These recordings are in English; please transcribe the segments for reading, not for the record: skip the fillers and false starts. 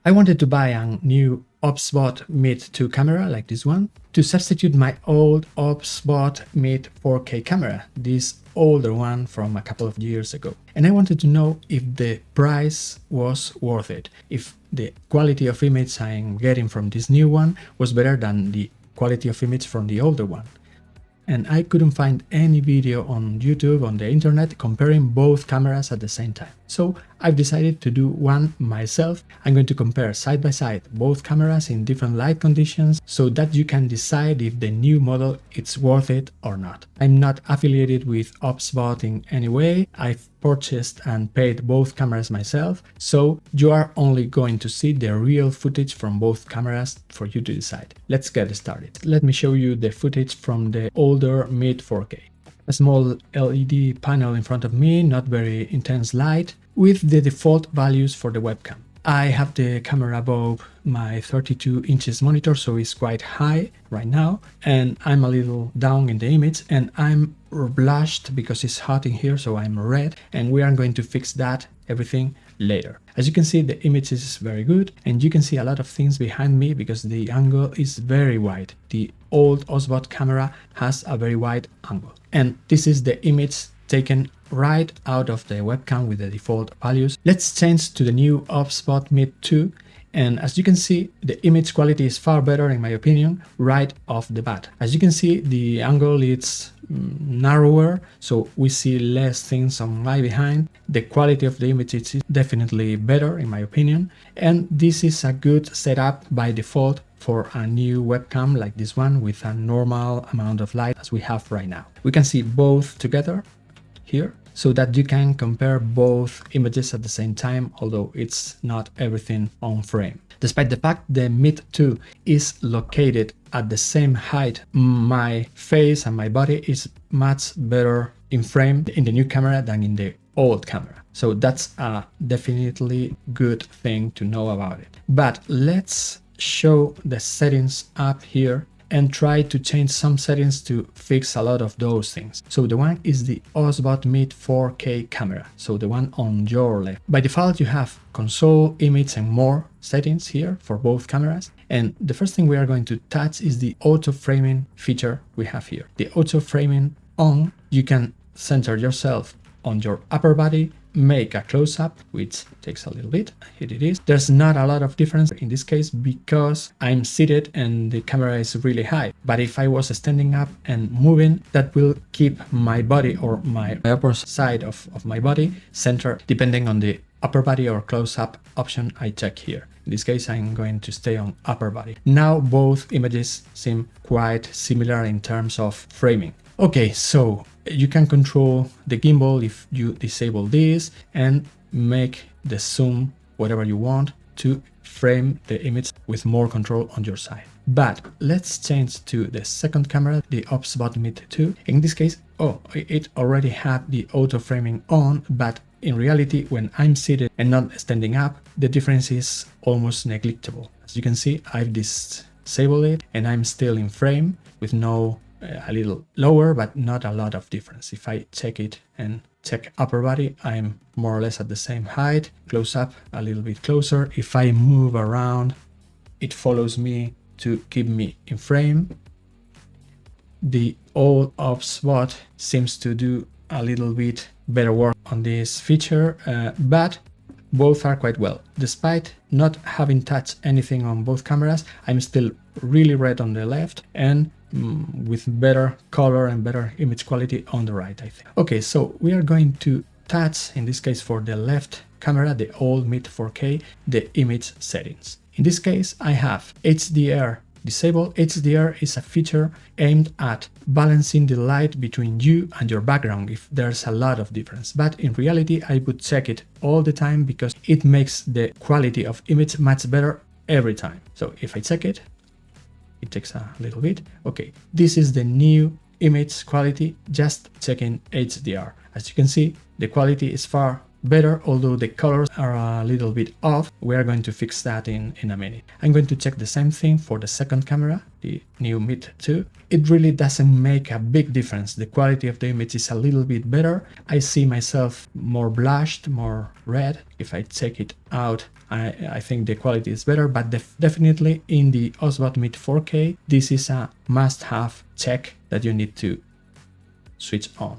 I wanted to buy a new OBSBot Meet 2 camera like this one to substitute my old OBSBot Meet 4K camera, this older one from a couple of years ago. And I wanted to know if the price was worth it, if the quality of image I'm getting from this new one was better than the quality of image from the older one. And I couldn't find any video on YouTube, on the internet, comparing both cameras at the same time. So I've decided to do one myself. I'm going to compare side by side both cameras in different light conditions so that you can decide if the new model is worth it or not. I'm not affiliated with OBSBot in any way. I've purchased and paid both cameras myself, so you are only going to see the real footage from both cameras for you to decide. Let's get started. Let me show you the footage from the older Meet 4K. A small LED panel in front of me, not very intense light, with the default values for the webcam. I have the camera above my 32 inches monitor, so it's quite high right now, and I'm a little down in the image, and I'm blushed because it's hot in here, so I'm red, and we are going to fix that everything later. As you can see, the image is very good, and you can see a lot of things behind me because the angle is very wide. The old OBSBot camera has a very wide angle, and this is the image taken right out of the webcam with the default values. Let's change to the new OBSBot Meet 2, and as you can see, the image quality is far better in my opinion right off the bat. As you can see, the angle is narrower, so we see less things on my behind. The quality of the image is definitely better in my opinion, and this is a good setup by default for a new webcam like this one with a normal amount of light as we have right now. We can see both together here, so that you can compare both images at the same time, although it's not everything on frame. Despite the fact the Meet 2 is located at the same height, my face and my body is much better in frame in the new camera than in the old camera. So that's a definitely good thing to know about it. But let's show the settings up here and try to change some settings to fix a lot of those things. So the one is the OBSBot Meet 4K camera, so the one on your left. By default, you have console, image, and more settings here for both cameras. And the first thing we are going to touch is the auto framing feature we have here. The auto framing on, you can center yourself on your upper body, make a close-up, which takes a little bit. Here it is. There's not a lot of difference in this case because I'm seated and the camera is really high. But if I was standing up and moving, that will keep my body or my upper side of my body centered depending on the upper body or close-up option I check here. In this case, I'm going to stay on upper body. Now both images seem quite similar in terms of framing. Okay, so you can control the gimbal if you disable this and make the zoom whatever you want to frame the image with more control on your side. But let's change to the second camera, the OBSBot Meet 2. In this case, it already had the auto framing on, but in reality, when I'm seated and not standing up, the difference is almost negligible. As you can see, I've disabled it and I'm still in frame with a little lower, but not a lot of difference. If I check it and check upper body, I'm more or less at the same height. Close up, a little bit closer. If I move around, it follows me to keep me in frame. The old OBSBot seems to do a little bit better work on this feature, but both are quite well. Despite not having touched anything on both cameras, I'm still really red on the left and with better color and better image quality on the right, I think. Okay, so we are going to touch, in this case for the left camera, the old Meet 4K, the image settings. In this case, I have HDR disabled. HDR is a feature aimed at balancing the light between you and your background if there's a lot of difference. But in reality, I would check it all the time because it makes the quality of image much better every time. So if I check it, it takes a little bit. Okay, this is the new image quality, just checking HDR. As you can see, the quality is far better, although the colors are a little bit off. We are going to fix that in a minute. I'm going to check the same thing for the second camera, the new Meet 2. It really doesn't make a big difference. The quality of the image is a little bit better. I see myself more blushed, more red. If I take it out, I think the quality is better, but definitely in the OBSBot Meet 4K, this is a must-have check that you need to switch on.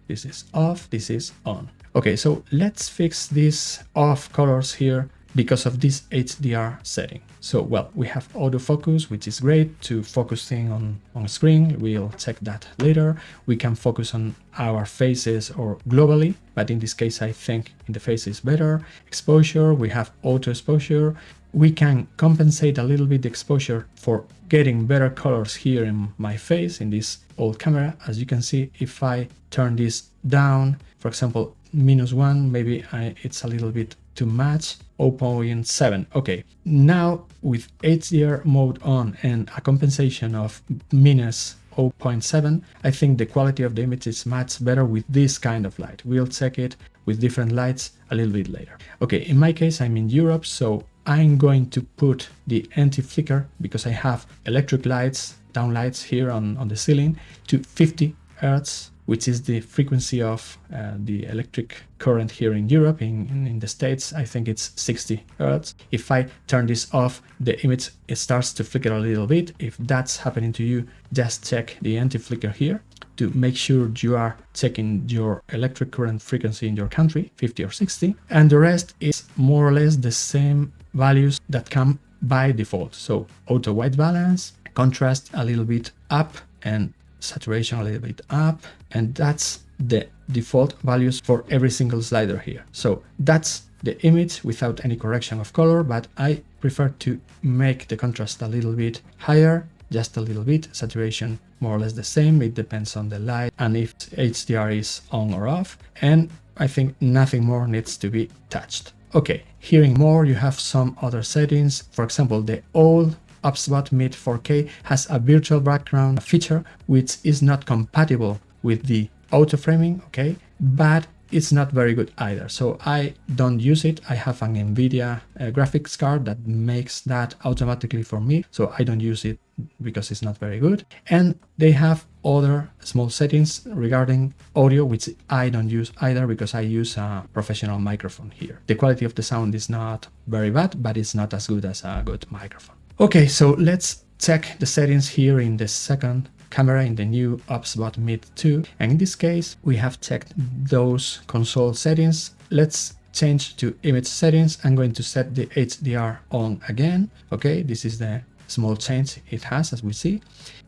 This is off, this is on. Okay, so let's fix these off colors here because of this HDR setting. So, well, we have autofocus, which is great to focus things on screen. We'll check that later. We can focus on our faces or globally, but in this case, I think in the face is better. Exposure, we have auto exposure. We can compensate a little bit the exposure for getting better colors here in my face in this old camera. As you can see, if I turn this down, for example, -1, maybe it's a little bit too much, 0.7. Okay, now with HDR mode on and a compensation of -0.7, I think the quality of the image is much better with this kind of light. We'll check it with different lights a little bit later. Okay, in my case, I'm in Europe, so I'm going to put the anti-flicker, because I have electric lights, down lights here on the ceiling, to 50 Hertz, which is the frequency of the electric current here in Europe. In the States, I think it's 60 Hertz. If I turn this off, the image starts to flicker a little bit. If that's happening to you, just check the anti-flicker here to make sure you are checking your electric current frequency in your country, 50 or 60. And the rest is more or less the same values that come by default. So auto white balance, contrast a little bit up, and saturation a little bit up, and that's the default values for every single slider here. So that's the image without any correction of color, but I prefer to make the contrast a little bit higher, just a little bit, saturation more or less the same. It depends on the light and if HDR is on or off, and I think nothing more needs to be touched. Okay, here in more you have some other settings. For example, the old OBSBot Meet 4K has a virtual background feature which is not compatible with the auto framing, okay, but it's not very good either, so I don't use it. I have an NVIDIA graphics card that makes that automatically for me, so I don't use it because it's not very good. And they have other small settings regarding audio which I don't use either because I use a professional microphone here. The quality of the sound is not very bad, but it's not as good as a good microphone. Okay, so let's check the settings here in the second camera in the new OBSBot Meet 2, and in this case we have checked those console settings. Let's change to image settings. I'm going to set the HDR on again. Okay, this is the small change it has, as we see.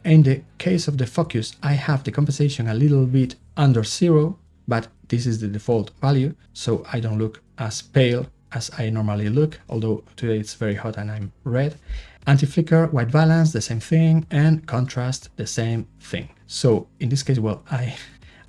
In the case of the focus, I have the compensation a little bit under 0, but this is the default value, so I don't look as pale as I normally look, although today it's very hot and I'm red. Anti-flicker, white balance, the same thing, and contrast, the same thing. So in this case, well, I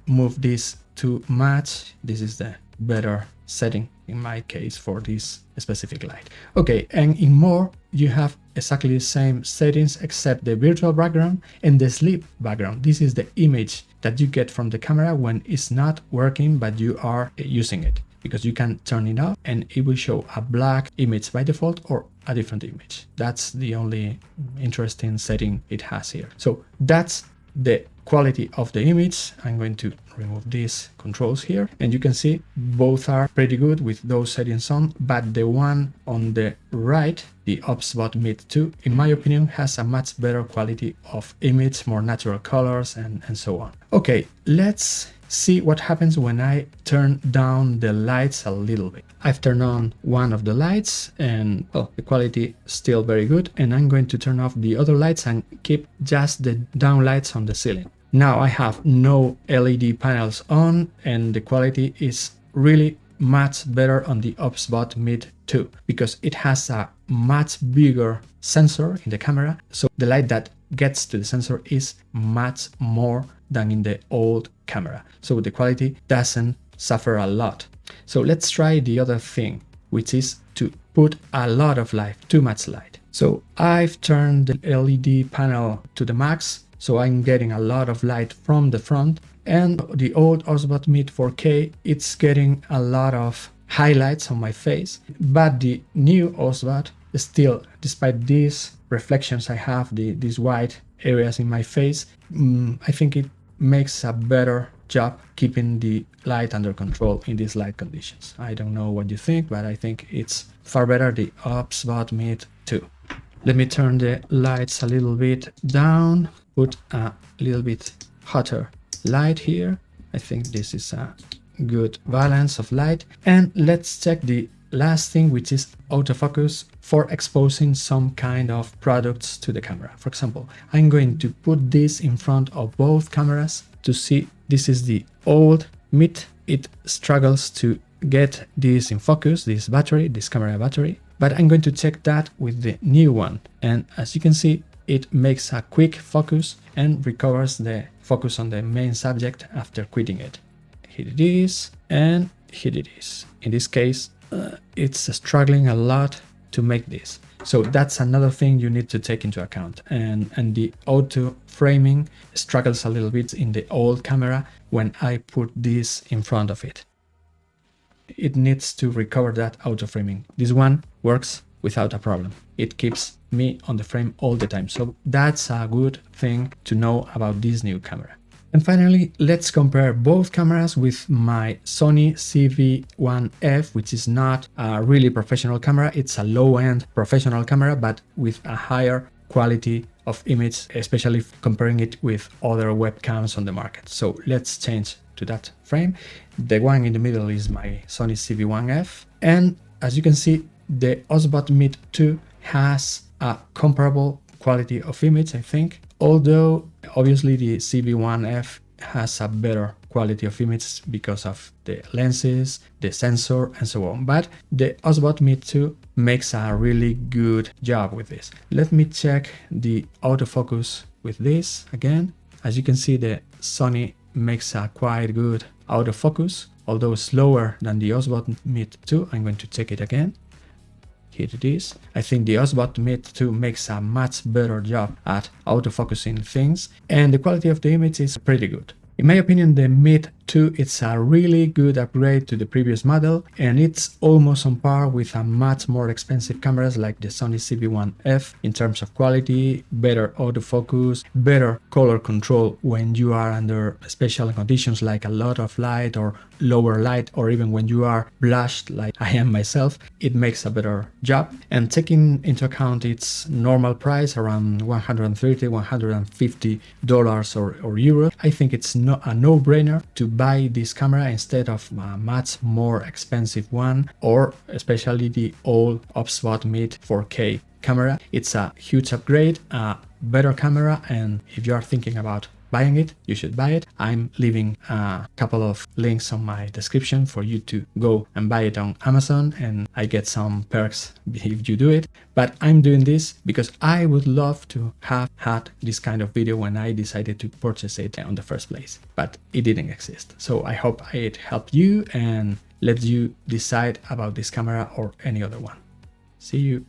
move this to match. This is the better setting in my case for this specific light. Okay, and in more, you have exactly the same settings except the virtual background and the sleep background. This is the image that you get from the camera when it's not working, but you are using it, because you can turn it off and it will show a black image by default or a different image. That's the only interesting setting it has here. So that's the quality of the image. I'm going to remove these controls here, and you can see both are pretty good with those settings on, but the one on the right, the OBSBot Meet 2, in my opinion, has a much better quality of image, more natural colors, and so on. Okay, let's see what happens when I turn down the lights a little bit. I've turned on one of the lights and, well, the quality is still very good, and I'm going to turn off the other lights and keep just the down lights on the ceiling. Now I have no LED panels on and the quality is really much better on the OBSBot Meet 2 because it has a much bigger sensor in the camera, so the light that gets to the sensor is much more than in the old camera, so the quality doesn't suffer a lot. So let's try the other thing, which is to put a lot of light, too much light. So I've turned the LED panel to the max, so I'm getting a lot of light from the front, And the old OBSBot Meet 4K, it's getting a lot of highlights on my face, but the new OBSBot still, despite these reflections I have, these white areas in my face, I think it makes a better job keeping the light under control in these light conditions. I don't know what you think, but I think it's far better, the OBSBot Meet 2. Let me turn the lights a little bit down, put a little bit hotter light here. I think this is a good balance of light. And let's check the last thing, which is autofocus for exposing some kind of products to the camera. For example, I'm going to put this in front of both cameras to see. This is the old Meet. It struggles to get this in focus, this camera battery, but I'm going to check that with the new one. And as you can see, it makes a quick focus and recovers the focus on the main subject after quitting it. Here it is, and here it is. In this case, it's struggling a lot to make this. So that's another thing you need to take into account. And the auto framing struggles a little bit in the old camera when I put this in front of it. It needs to recover that auto framing. This one works without a problem. It keeps me on the frame all the time. So that's a good thing to know about this new camera. And finally, let's compare both cameras with my Sony ZV-1F, which is not a really professional camera. It's a low-end professional camera, but with a higher quality of image, especially comparing it with other webcams on the market. So let's change to that frame. The one in the middle is my Sony ZV-1F. And as you can see, the OBSBot Meet 2 has a comparable quality of image, I think. Although obviously the ZV-1F has a better quality of image because of the lenses, the sensor, and so on. But the OBSBot Meet 2 makes a really good job with this. Let me check the autofocus with this again. As you can see, the Sony makes a quite good autofocus, although slower than the OBSBot Meet 2. I'm going to check it again. Here it is. I think the OBSBot Meet 2 makes a much better job at autofocusing things, and the quality of the image is pretty good. In my opinion, the Meet 2 is a really good upgrade to the previous model, and it's almost on par with a much more expensive cameras like the Sony ZV-1F in terms of quality, better autofocus, better color control when you are under special conditions like a lot of light or lower light, or even when you are blushed like I am myself. It makes a better job. And taking into account its normal price around $130–150 or euros, I think it's a no-brainer to buy this camera instead of a much more expensive one, or especially the old OBSBot Meet 4K camera. It's a huge upgrade, a better camera, and if you are thinking about buying it, you should buy it. I'm leaving a couple of links on my description for you to go and buy it on Amazon, and I get some perks if you do it. But I'm doing this because I would love to have had this kind of video when I decided to purchase it in the first place, but it didn't exist. So I hope it helped you and let you decide about this camera or any other one. See you.